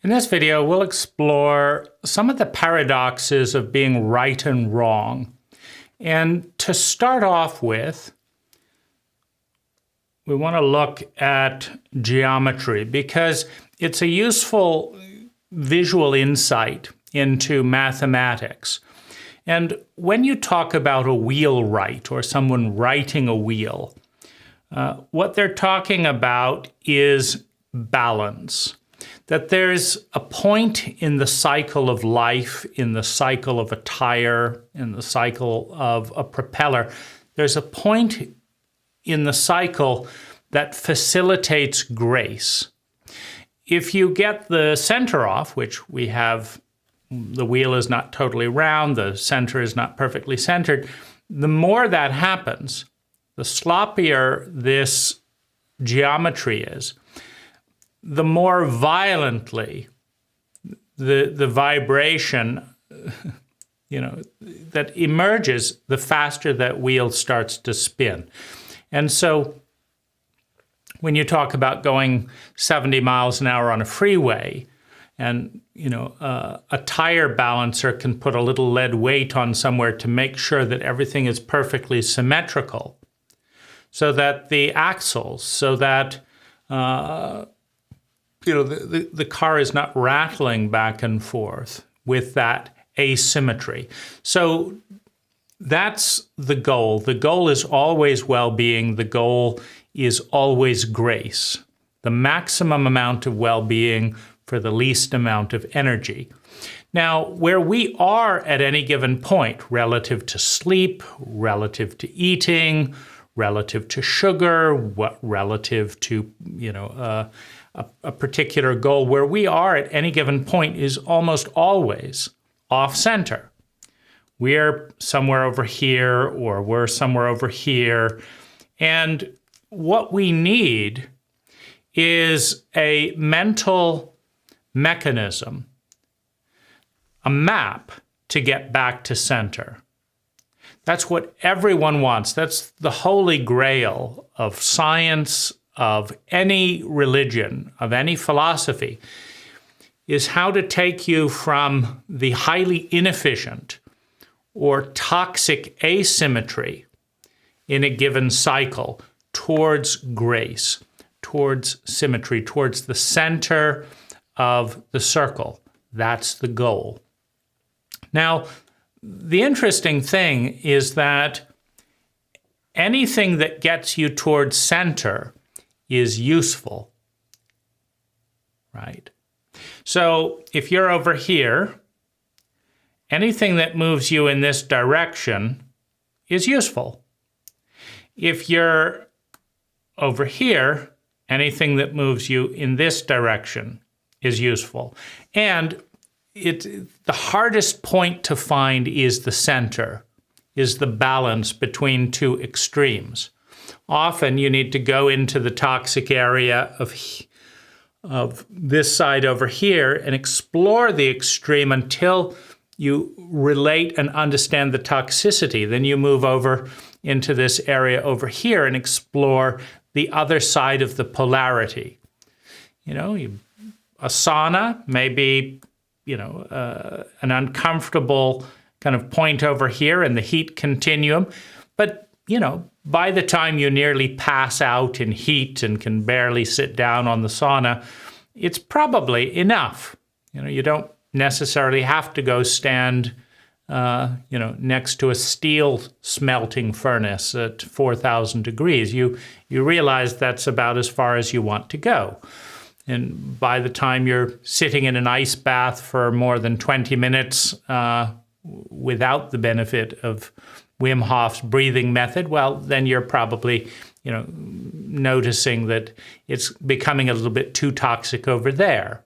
In this video, we'll explore some of the paradoxes of being right and wrong. And to start off with, we want to look at geometry because it's a useful visual insight into mathematics. And when you talk about a wheelwright or someone writing a wheel, what they're talking about is balance. That there's a point in the cycle of life, in the cycle of a tire, in the cycle of a propeller, there's a point in the cycle that facilitates grace. If you get the center off, which we have, the wheel is not totally round, the center is not perfectly centered, the more that happens, the sloppier this geometry is, the more violently the vibration, that emerges, the faster that wheel starts to spin. And so when you talk about going 70 miles an hour on a freeway, and a tire balancer can put a little lead weight on somewhere to make sure that everything is perfectly symmetrical, so that the axles, so that the car is not rattling back and forth with that asymmetry. So that's the goal. The goal is always well-being. The goal is always grace. The maximum amount of well-being for the least amount of energy. Now, where we are at any given point, relative to sleep, relative to eating, relative to sugar, relative to, a particular goal, where we are at any given point is almost always off-center. We're somewhere over here, or we're somewhere over here. And what we need is a mental mechanism, a map to get back to center. That's what everyone wants. That's the holy grail of science, of any religion, of any philosophy, is how to take you from the highly inefficient or toxic asymmetry in a given cycle towards grace, towards symmetry, towards the center of the circle. That's the goal. Now, the interesting thing is that anything that gets you towards center is useful, right? So if you're over here, anything that moves you in this direction is useful. If you're over here, anything that moves you in this direction is useful. And the hardest point to find is the center, is the balance between two extremes. Often you need to go into the toxic area of this side over here and explore the extreme until you relate and understand the toxicity. Then you move over into this area over here and explore the other side of the polarity. A sauna may be, an uncomfortable kind of point over here in the heat continuum, but by the time you nearly pass out in heat and can barely sit down on the sauna, it's probably enough. You don't necessarily have to go stand, next to a steel smelting furnace at 4,000 degrees. You realize that's about as far as you want to go. And by the time you're sitting in an ice bath for more than 20 minutes without the benefit of Wim Hof's breathing method, well, then you're probably, noticing that it's becoming a little bit too toxic over there.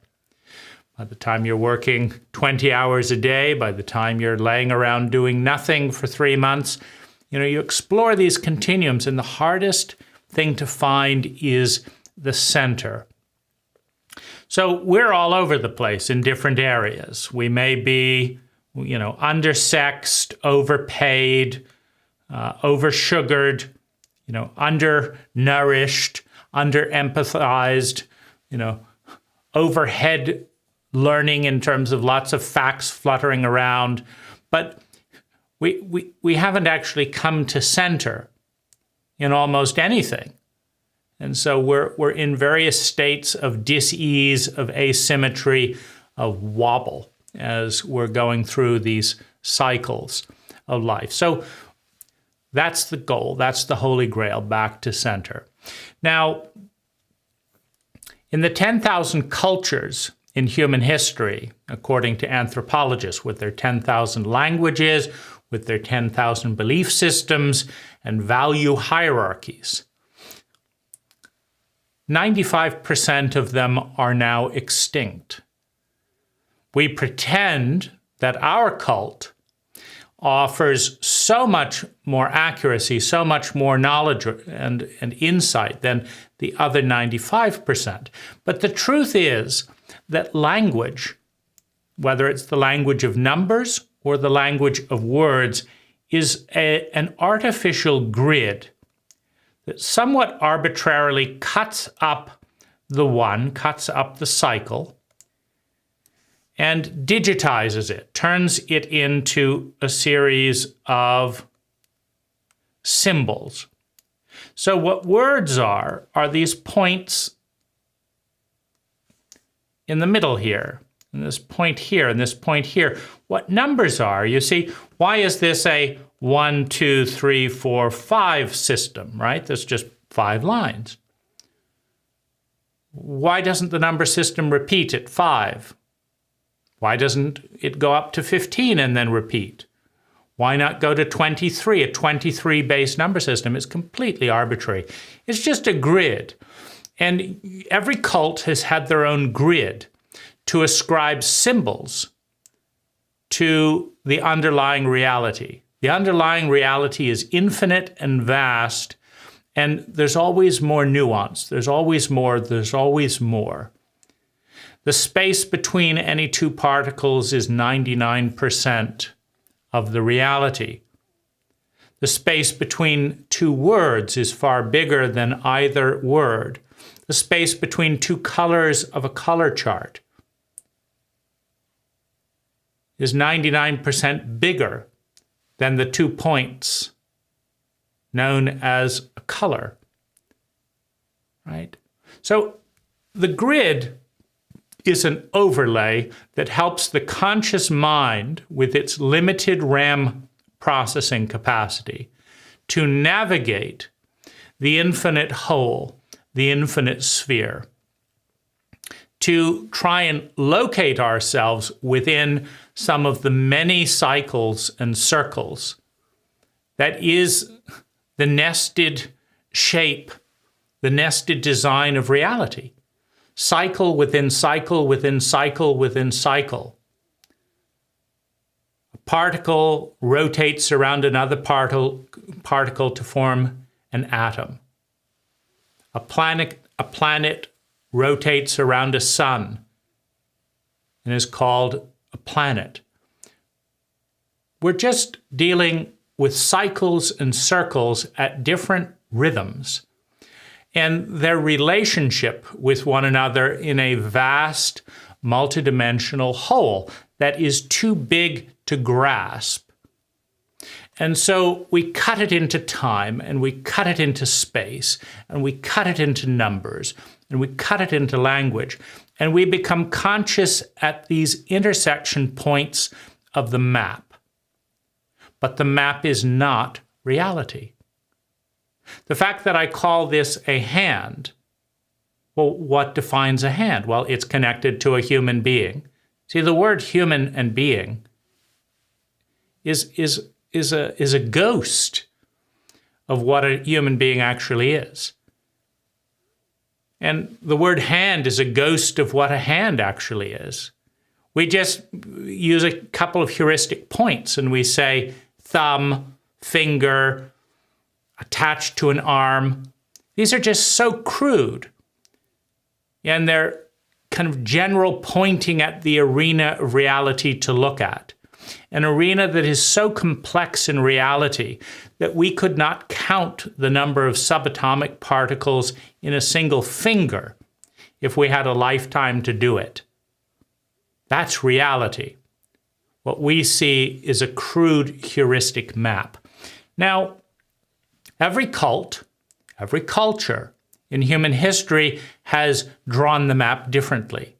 By the time you're working 20 hours a day, by the time you're laying around doing nothing for 3 months, you explore these continuums, and the hardest thing to find is the center. So we're all over the place in different areas. We may be undersexed, overpaid, oversugared, undernourished, underempathized, overhead learning in terms of lots of facts fluttering around, but we haven't actually come to center in almost anything. And so we're in various states of dis-ease, of asymmetry, of wobble as we're going through these cycles of life. So that's the goal. That's the Holy Grail, back to center. Now, in the 10,000 cultures in human history, according to anthropologists, with their 10,000 languages, with their 10,000 belief systems and value hierarchies, 95% of them are now extinct. We pretend that our cult offers so much more accuracy, so much more knowledge and insight than the other 95%. But the truth is that language, whether it's the language of numbers or the language of words, is an artificial grid that somewhat arbitrarily cuts up the cycle, and digitizes it, turns it into a series of symbols. So what words are these points in the middle here, and this point here, and this point here. What numbers are, you see, why is this a 1, 2, 3, 4, 5 system, right? That's just 5 lines. Why doesn't the number system repeat at 5? Why doesn't it go up to 15 and then repeat? Why not go to 23? A 23-based number system is completely arbitrary. It's just a grid. And every cult has had their own grid to ascribe symbols to the underlying reality. The underlying reality is infinite and vast, and there's always more nuance. There's always more. There's always more. The space between any two particles is 99% of the reality. The space between two words is far bigger than either word. The space between two colors of a color chart is 99% bigger than the 2 points known as a color, right? So the grid is an overlay that helps the conscious mind, with its limited RAM processing capacity, to navigate the infinite whole, the infinite sphere, to try and locate ourselves within some of the many cycles and circles that is the nested shape, the nested design of reality. Cycle within cycle within cycle within cycle. A particle rotates around another particle to form an atom. A planet rotates around a sun and is called a planet. We're just dealing with cycles and circles at different rhythms, and their relationship with one another in a vast, multidimensional whole that is too big to grasp. And so we cut it into time, and we cut it into space, and we cut it into numbers, and we cut it into language, and we become conscious at these intersection points of the map. But the map is not reality. The fact that I call this a hand, well, what defines a hand? Well, it's connected to a human being. See, the word human and being is a ghost of what a human being actually is. And the word hand is a ghost of what a hand actually is. We just use a couple of heuristic points and we say thumb, finger, attached to an arm. These are just so crude. And they're kind of general pointing at the arena of reality to look at. An arena that is so complex in reality that we could not count the number of subatomic particles in a single finger if we had a lifetime to do it. That's reality. What we see is a crude heuristic map. Now, every cult, every culture in human history has drawn the map differently.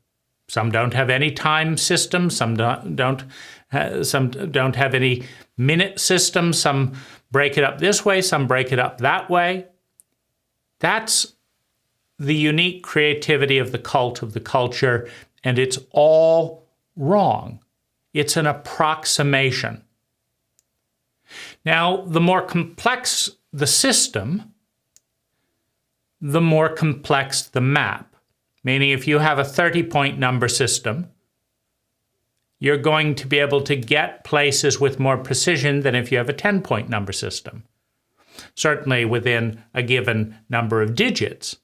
Some don't have any time system, some don't have any minute system, some break it up this way, some break it up that way. That's the unique creativity of the cult, of the culture, and it's all wrong. It's an approximation. Now, the more complex the system, the more complex the map. Meaning if you have a 30-point number system, you're going to be able to get places with more precision than if you have a 10-point number system. Certainly within a given number of digits.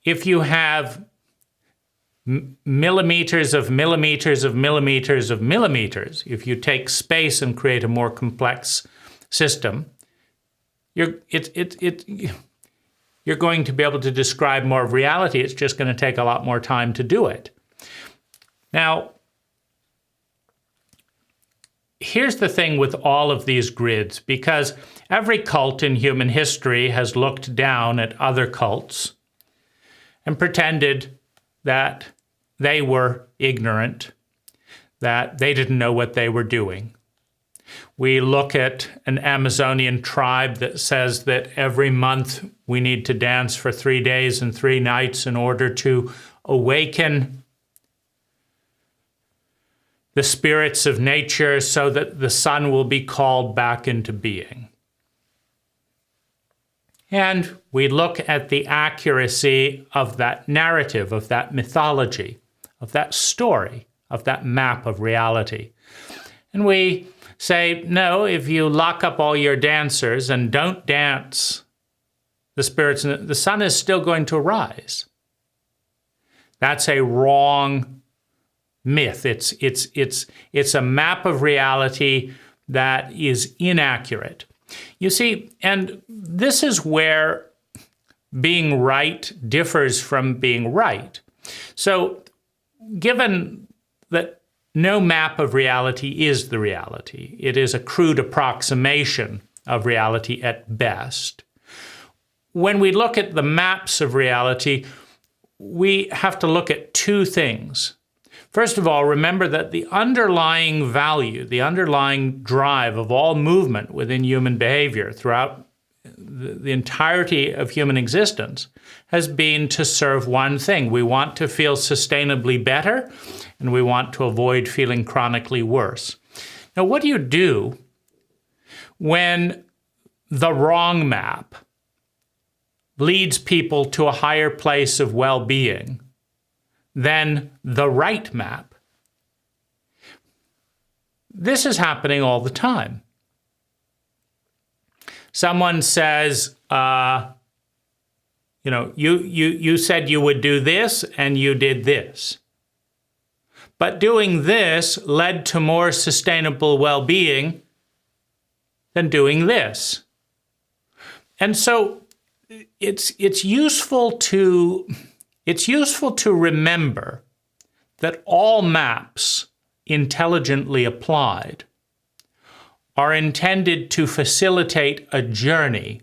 If you have millimeters of millimeters of millimeters of millimeters, if you take space and create a more complex system, you're going to be able to describe more of reality. It's just going to take a lot more time to do it. Now, here's the thing with all of these grids, because every cult in human history has looked down at other cults and pretended that they were ignorant, that they didn't know what they were doing. We look at an Amazonian tribe that says that every month we need to dance for 3 days and 3 nights in order to awaken the spirits of nature so that the sun will be called back into being. And we look at the accuracy of that narrative, of that mythology, of that story, of that map of reality. And we say, no, if you lock up all your dancers and don't dance the spirits, the sun is still going to rise. That's a wrong myth. It's a map of reality that is inaccurate. You see, and this is where being right differs from being right. So, given that no map of reality is the reality, it is a crude approximation of reality at best. When we look at the maps of reality, we have to look at two things. First of all, remember that the underlying value, the underlying drive of all movement within human behavior throughout the entirety of human existence has been to serve one thing. We want to feel sustainably better, and we want to avoid feeling chronically worse. Now, what do you do when the wrong map leads people to a higher place of well-being than the right map? This is happening all the time. Someone says, you said you would do this and you did this. But doing this led to more sustainable well-being than doing this. And so it's useful to remember that all maps intelligently applied are intended to facilitate a journey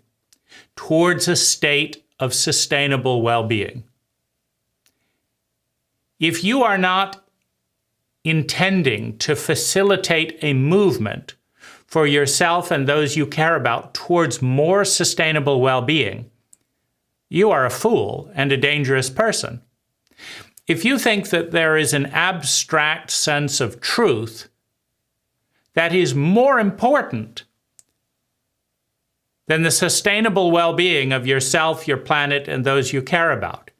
towards a state of sustainable well-being. If you are not intending to facilitate a movement for yourself and those you care about towards more sustainable well-being, you are a fool and a dangerous person. If you think that there is an abstract sense of truth that is more important than the sustainable well-being of yourself, your planet, and those you care about,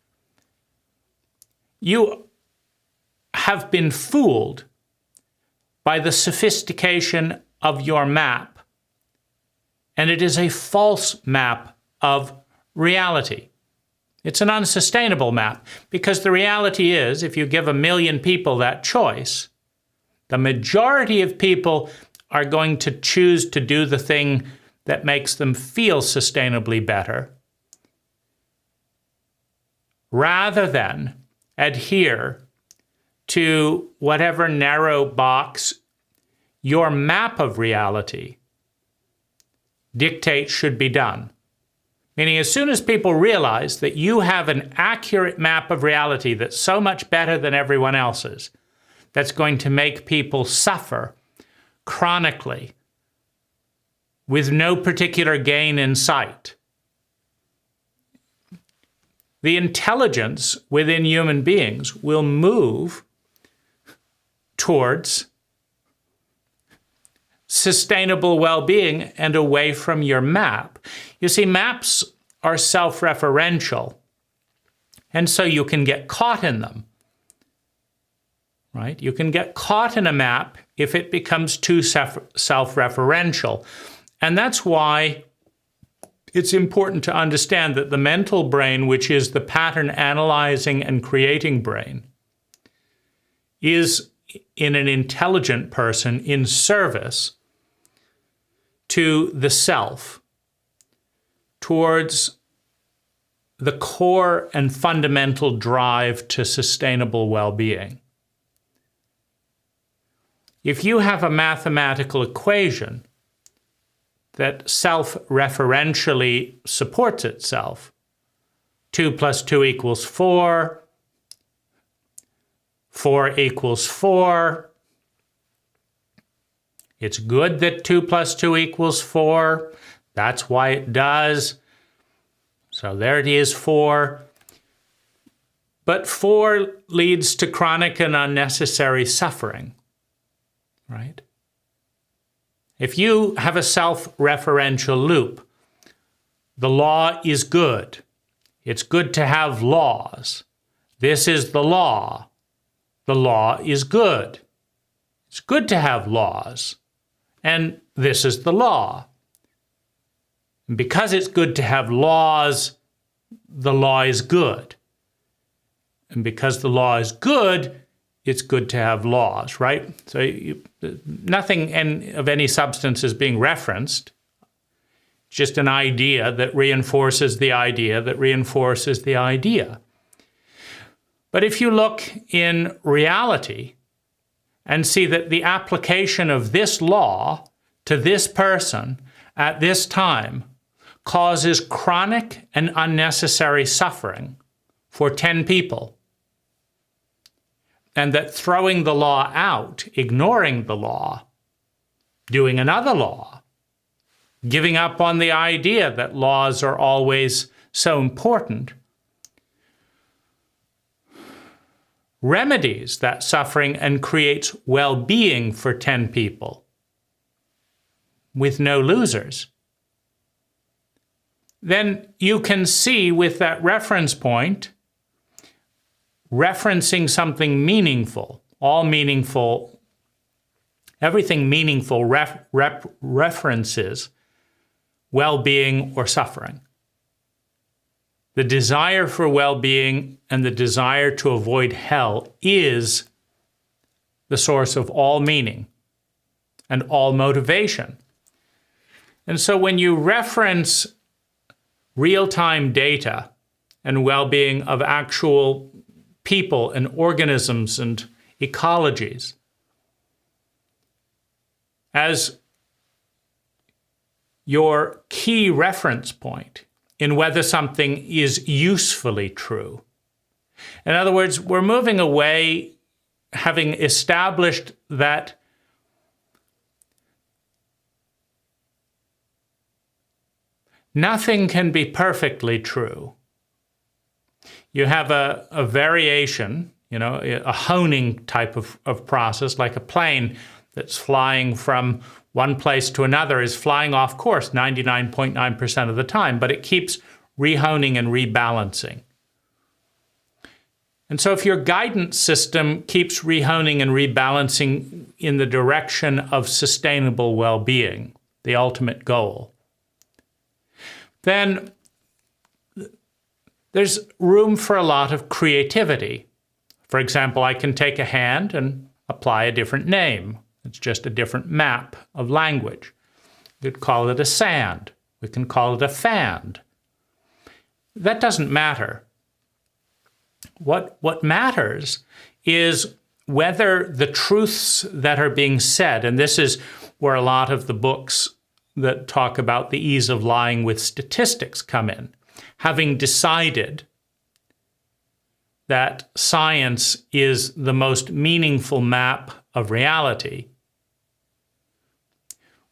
you have been fooled by the sophistication of your map, and it is a false map of reality. It's an unsustainable map, because the reality is, if you give 1 million people that choice, the majority of people are going to choose to do the thing that makes them feel sustainably better, rather than adhere to whatever narrow box your map of reality dictates should be done. Meaning, as soon as people realize that you have an accurate map of reality that's so much better than everyone else's, that's going to make people suffer chronically with no particular gain in sight. The intelligence within human beings will move towards sustainable well-being and away from your map. You see, maps are self-referential, and so you can get caught in them, right? You can get caught in a map if it becomes too self-referential. And that's why it's important to understand that the mental brain, which is the pattern analyzing and creating brain, is in an intelligent person in service to the self, towards the core and fundamental drive to sustainable well-being. If you have a mathematical equation that self-referentially supports itself, 2 + 2 = 4, 4 = 4. It's good that 2 + 2 = 4. That's why it does. So there it is, 4. But 4 leads to chronic and unnecessary suffering, right? If you have a self-referential loop, the law is good. It's good to have laws. This is the law. The law is good. It's good to have laws. And this is the law. And because it's good to have laws, the law is good. And because the law is good, it's good to have laws, right? So nothing of any substance is being referenced. Just an idea that reinforces the idea that reinforces the idea. But if you look in reality and see that the application of this law to this person at this time causes chronic and unnecessary suffering for 10 people, and that throwing the law out, ignoring the law, doing another law, giving up on the idea that laws are always so important, remedies that suffering and creates well-being for 10 people with no losers, then you can see with that reference point, referencing something meaningful, all meaningful, everything meaningful references well-being or suffering. The desire for well-being and the desire to avoid hell is the source of all meaning and all motivation. And so when you reference real-time data and well-being of actual people and organisms and ecologies as your key reference point in whether something is usefully true. In other words, we're moving away, having established that nothing can be perfectly true. You have a variation, a honing type of process, like a plane that's flying from one place to another is flying off course 99.9% of the time, but it keeps rehoning and rebalancing. And so if your guidance system keeps rehoning and rebalancing in the direction of sustainable well-being, the ultimate goal, then there's room for a lot of creativity. For example, I can take a hand and apply a different name. It's just a different map of language. We could call it a sand. We can call it a fan. That doesn't matter. What matters is whether the truths that are being said, and this is where a lot of the books that talk about the ease of lying with statistics come in, having decided that science is the most meaningful map of reality,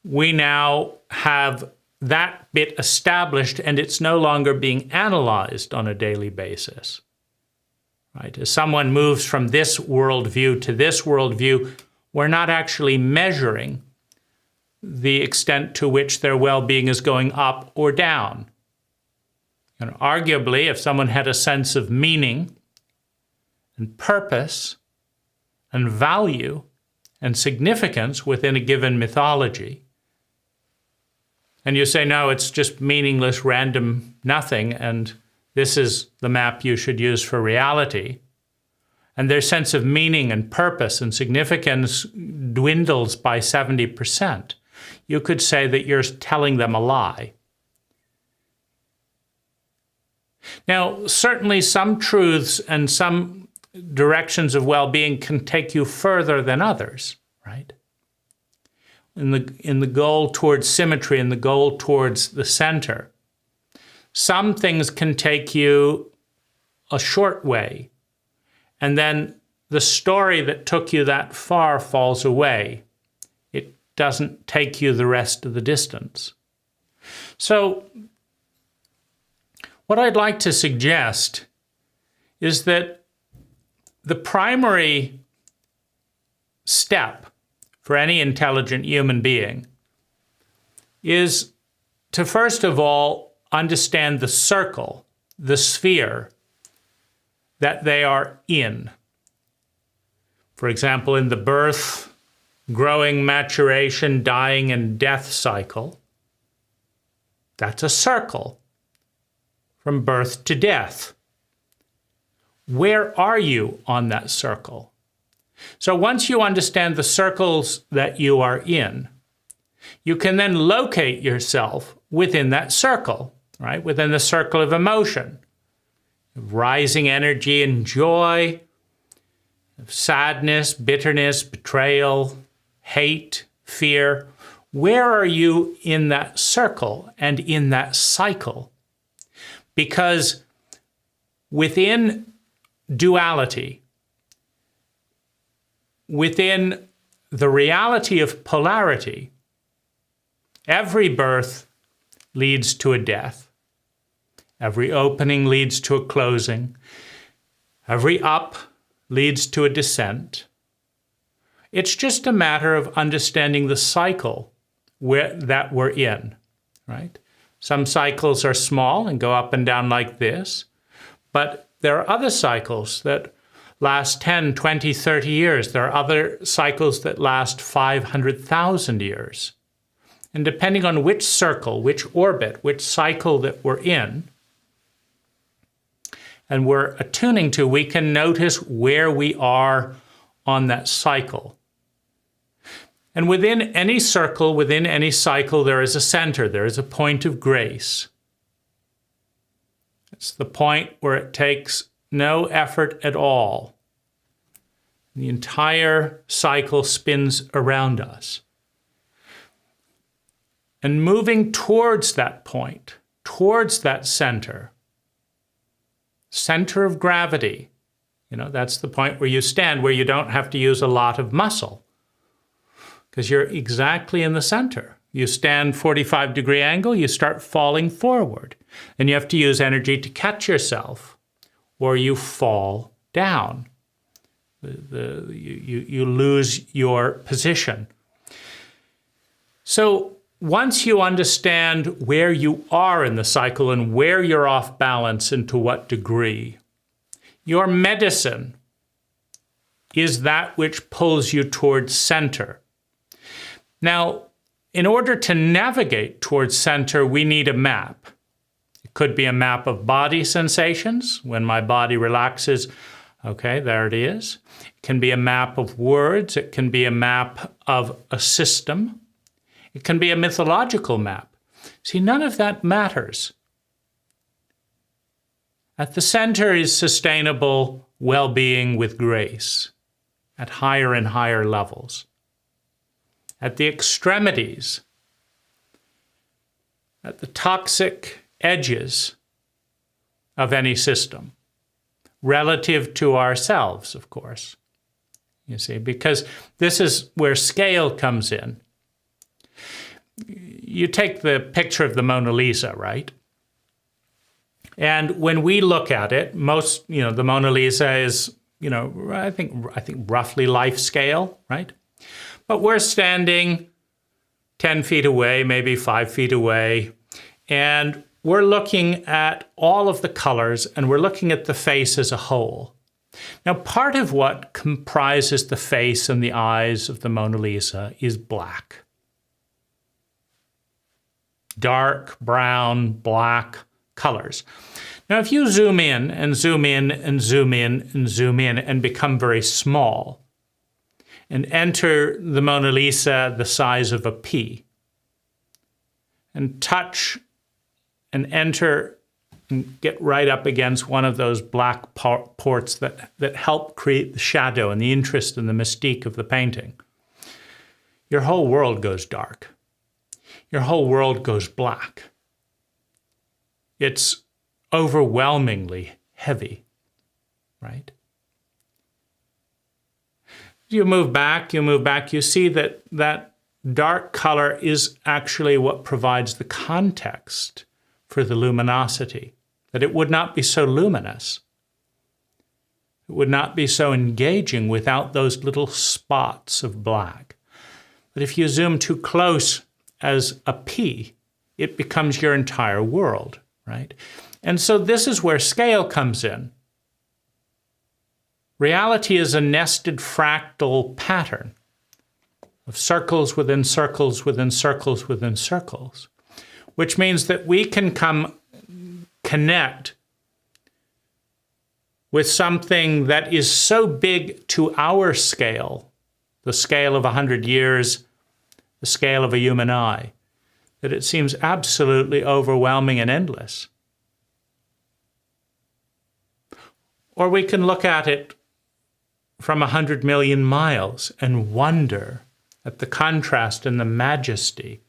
we now have that bit established, and it's no longer being analyzed on a daily basis. Right? As someone moves from this worldview to this worldview, we're not actually measuring the extent to which their well-being is going up or down. And arguably, if someone had a sense of meaning and purpose and value and significance within a given mythology, and you say, no, it's just meaningless, random nothing, and this is the map you should use for reality, and their sense of meaning and purpose and significance dwindles by 70%, you could say that you're telling them a lie. Now, certainly some truths and some directions of well-being can take you further than others, right? In the goal towards symmetry and the goal towards the center. Some things can take you a short way, and then the story that took you that far falls away. It doesn't take you the rest of the distance. So, what I'd like to suggest is that the primary step for any intelligent human being is to, first of all, understand the circle, the sphere that they are in. For example, in the birth, growing, maturation, dying, and death cycle, that's a circle from birth to death. Where are you on that circle? So once you understand the circles that you are in, you can then locate yourself within that circle, right? Within the circle of emotion, of rising energy and joy, of sadness, bitterness, betrayal, hate, fear. Where are you in that circle and in that cycle? Because within duality, within the reality of polarity, every birth leads to a death. Every opening leads to a closing. Every up leads to a descent. It's just a matter of understanding the cycle that we're in, right? Some cycles are small and go up and down like this, but there are other cycles that last 10, 20, 30 years. There are other cycles that last 500,000 years. And depending on which circle, which orbit, which cycle that we're in, and we're attuning to, we can notice where we are on that cycle. And within any circle, within any cycle, there is a center, there is a point of grace. It's the point where it takes no effort at all. The entire cycle spins around us. And moving towards that point, towards that center of gravity, that's the point where you stand, where you don't have to use a lot of muscle, because you're exactly in the center. You stand 45-degree angle, you start falling forward, and you have to use energy to catch yourself, or you fall down. You lose your position. So once you understand where you are in the cycle and where you're off balance and to what degree, your medicine is that which pulls you towards center. Now, in order to navigate towards center, we need a map. It could be a map of body sensations. When my body relaxes, okay, there it is. It can be a map of words. It can be a map of a system. It can be a mythological map. See, none of that matters. At the center is sustainable well-being with grace. at higher and higher levels. At the extremities, at the toxic edges of any system, relative to ourselves, of course. You see, because this is where scale comes in. You take the picture of the Mona Lisa, right? And when we look at it, the Mona Lisa is, I think roughly life scale, right? But we're standing 10 feet away, maybe 5 feet away, and we're looking at all of the colors, and we're looking at the face as a whole. Now, part of what comprises the face and the eyes of the Mona Lisa is black. Dark, brown, black colors. Now, if you zoom in and zoom in and zoom in and zoom in and become very small and enter the Mona Lisa the size of a pea and touch and enter and get right up against one of those black ports that help create the shadow and the interest and the mystique of the painting, your whole world goes dark. Your whole world goes black. It's overwhelmingly heavy, right? You move back, you see that that dark color is actually what provides the context for the luminosity, that it would not be so luminous. It would not be so engaging without those little spots of black. But if you zoom too close as a pea, it becomes your entire world, right? And so this is where scale comes in. Reality is a nested fractal pattern of circles within circles within circles within circles, which means that we can connect with something that is so big to our scale, the scale of 100 years, the scale of a human eye, that it seems absolutely overwhelming and endless. Or we can look at it from 100 million miles and wonder at the contrast and the majesty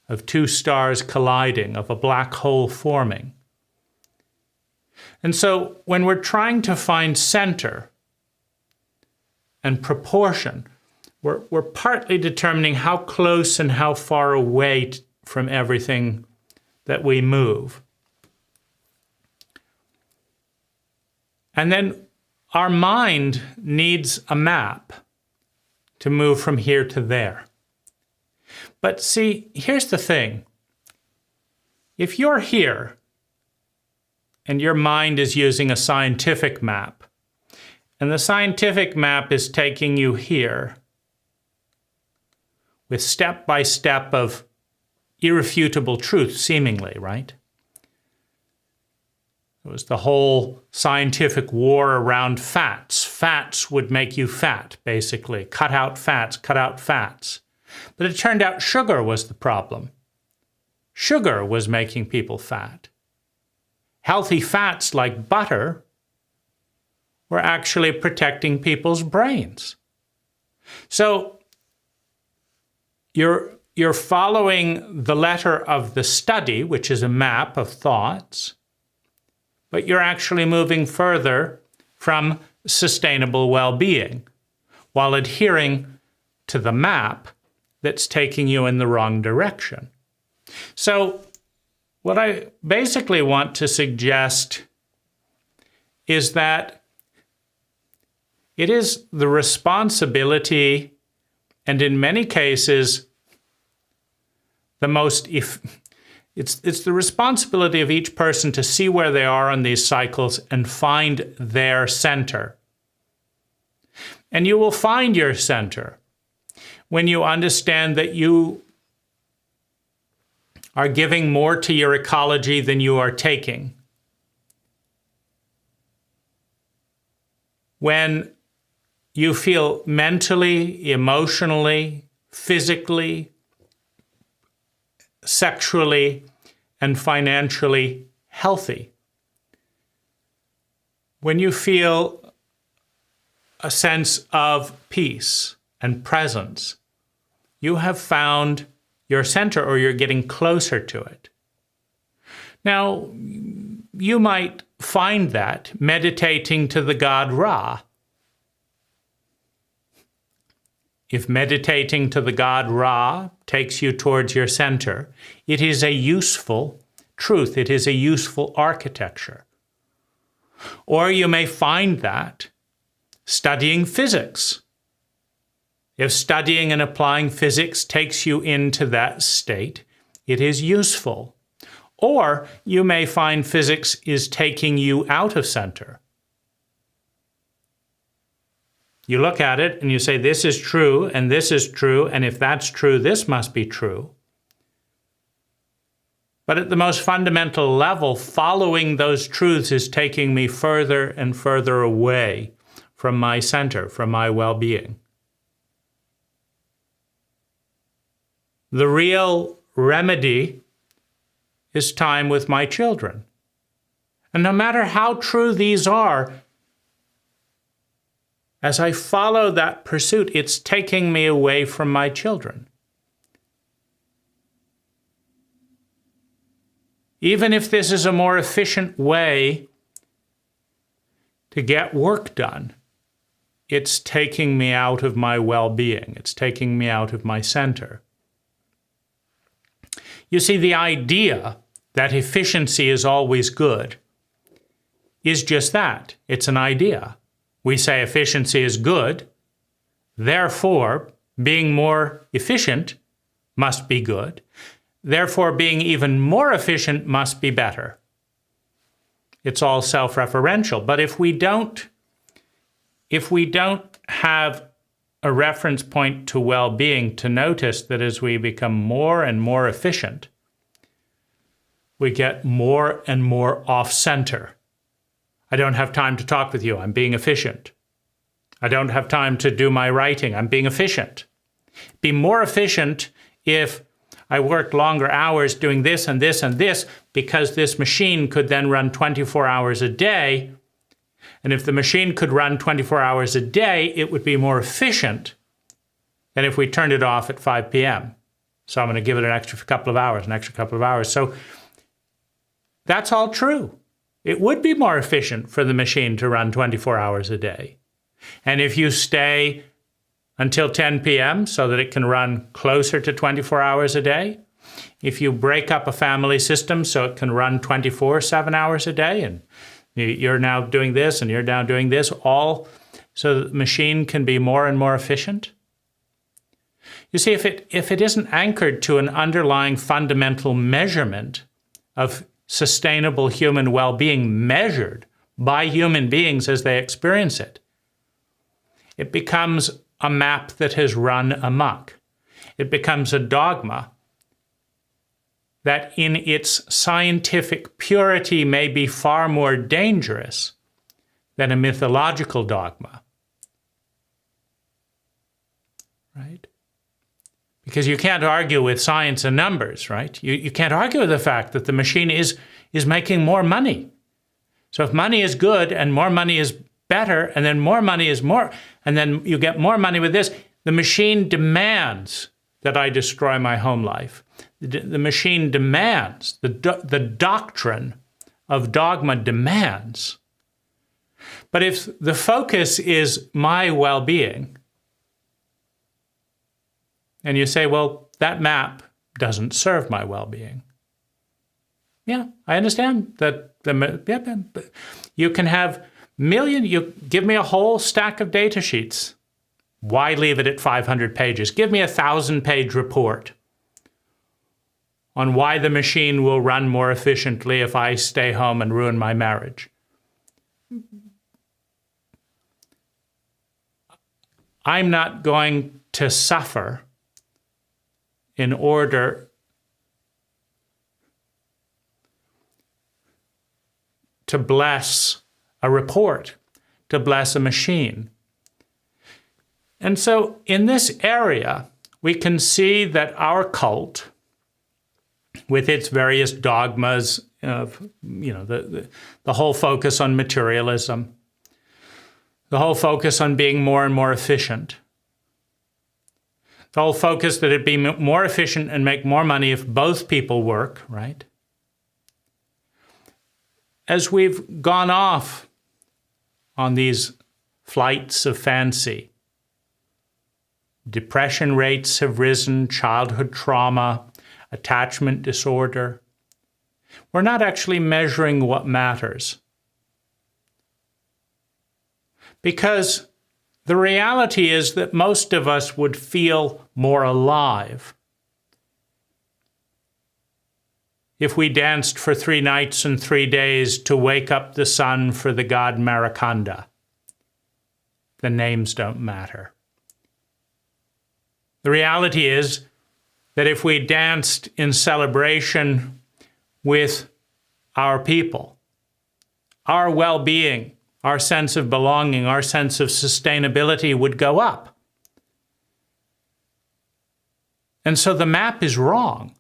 of two stars colliding, of a black hole forming. And so when we're trying to find center and proportion, we're partly determining how close and how far away from everything that we move. And then our mind needs a map to move from here to there. But see, here's the thing. If you're here and your mind is using a scientific map, and the scientific map is taking you here with step by step of irrefutable truth, seemingly, right? It was the whole scientific war around fats. Fats would make you fat, basically. Cut out fats, cut out fats. But it turned out sugar was the problem. Sugar was making people fat. Healthy fats like butter were actually protecting people's brains. So you're following the letter of the study, which is a map of thoughts, but you're actually moving further from sustainable well-being while adhering to the map that's taking you in the wrong direction. So what I basically want to suggest is that it is the responsibility, and in many cases, it's the responsibility of each person to see where they are on these cycles and find their center. And you will find your center when you understand that you are giving more to your ecology than you are taking. When you feel mentally, emotionally, physically, sexually, and financially healthy. When you feel a sense of peace and presence. You have found your center, or you're getting closer to it. Now, you might find that meditating to the god Ra. If meditating to the god Ra takes you towards your center, it is a useful truth. It is a useful architecture. Or you may find that studying physics. If studying and applying physics takes you into that state, it is useful. Or you may find physics is taking you out of center. You look at it and you say, this is true, and this is true, and if that's true, this must be true. But at the most fundamental level, following those truths is taking me further and further away from my center, from my well-being. The real remedy is time with my children. And no matter how true these are, as I follow that pursuit, it's taking me away from my children. Even if this is a more efficient way to get work done, it's taking me out of my well-being. It's taking me out of my center. You see, the idea that efficiency is always good is just that. It's an idea. We say efficiency is good, therefore being more efficient must be good. Therefore, being even more efficient must be better. It's all self-referential. But if we don't have a reference point to well-being to notice that as we become more and more efficient, we get more and more off-center. I don't have time to talk with you. I'm being efficient. I don't have time to do my writing. I'm being efficient. Be more efficient if I worked longer hours doing this and this and this, because this machine could then run 24 hours a day. And if the machine could run 24 hours a day, it would be more efficient than if we turned it off at 5 p.m. So I'm going to give it an extra couple of hours. So that's all true. It would be more efficient for the machine to run 24 hours a day. And if you stay until 10 p.m. so that it can run closer to 24 hours a day, if you break up a family system so it can run 7 hours a day, and you're now doing this and you're now doing this, all so the machine can be more and more efficient. You see, if it isn't anchored to an underlying fundamental measurement of sustainable human well-being measured by human beings as they experience it, it becomes a map that has run amok. It becomes a dogma that in its scientific purity may be far more dangerous than a mythological dogma. Right? Because you can't argue with science and numbers, right? You can't argue with the fact that the machine is making more money. So if money is good and more money is better, and then more money is more, and then you get more money with this, the machine demands that I destroy my home life. The machine demands, the doctrine of dogma demands. But if the focus is my well-being, and you say, well, that map doesn't serve my well-being. Yeah, I understand that. You can have you give me a whole stack of data sheets. Why leave it at 500 pages? Give me a 1,000-page report on why the machine will run more efficiently if I stay home and ruin my marriage. I'm not going to suffer in order to bless a report, to bless a machine. And so in this area, we can see that our cult, with its various dogmas of, the whole focus on materialism, The whole focus on being more and more efficient. The whole focus that it'd be more efficient and make more money if both people work, right? As we've gone off on these flights of fancy, depression rates have risen, childhood trauma, attachment disorder. We're not actually measuring what matters. Because the reality is that most of us would feel more alive if we danced for 3 nights and 3 days to wake up the sun for the god Maracanda. The names don't matter. The reality is that if we danced in celebration with our people, our well-being, our sense of belonging, our sense of sustainability would go up. And so the map is wrong.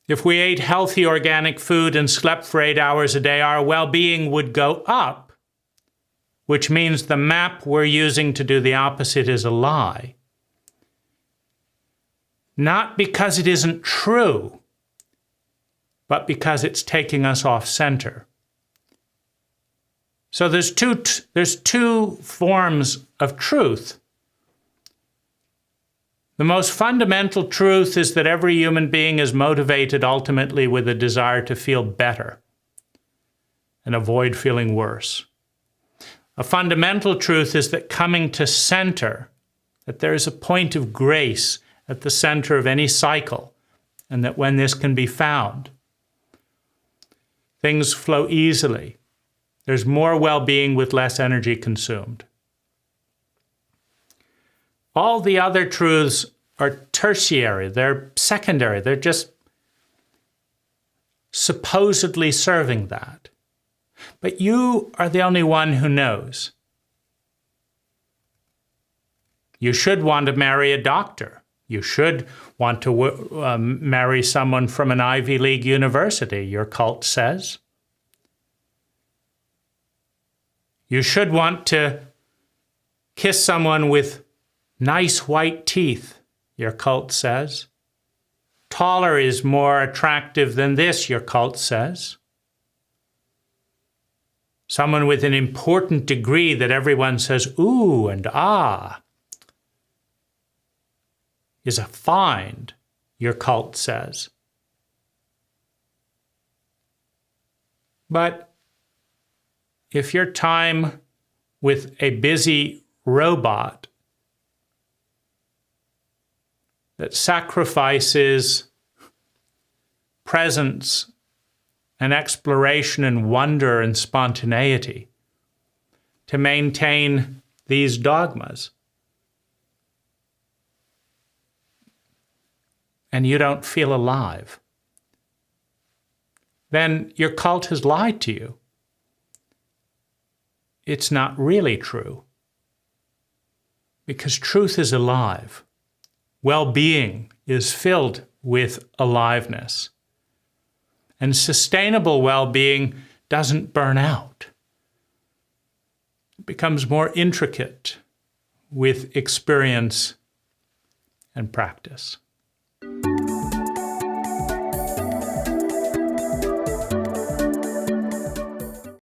If we ate healthy organic food and slept for 8 hours a day, our well-being would go up, which means the map we're using to do the opposite is a lie. Not because it isn't true, but because it's taking us off center. So there's two forms of truth. The most fundamental truth is that every human being is motivated ultimately with a desire to feel better and avoid feeling worse. A fundamental truth is that coming to center, that there is a point of grace at the center of any cycle, and that when this can be found, things flow easily. There's more well-being with less energy consumed. All the other truths are tertiary, they're secondary, they're just supposedly serving that. But you are the only one who knows. You should want to marry a doctor. You should want to marry someone from an Ivy League university, your cult says. You should want to kiss someone with nice white teeth, your cult says. Taller is more attractive than this, your cult says. Someone with an important degree that everyone says, ooh and ah, is a find, your cult says. But if your time with a busy robot that sacrifices presence and exploration and wonder and spontaneity to maintain these dogmas, and you don't feel alive, then your cult has lied to you. It's not really true, because truth is alive. Well-being is filled with aliveness. And sustainable well-being doesn't burn out. It becomes more intricate with experience and practice.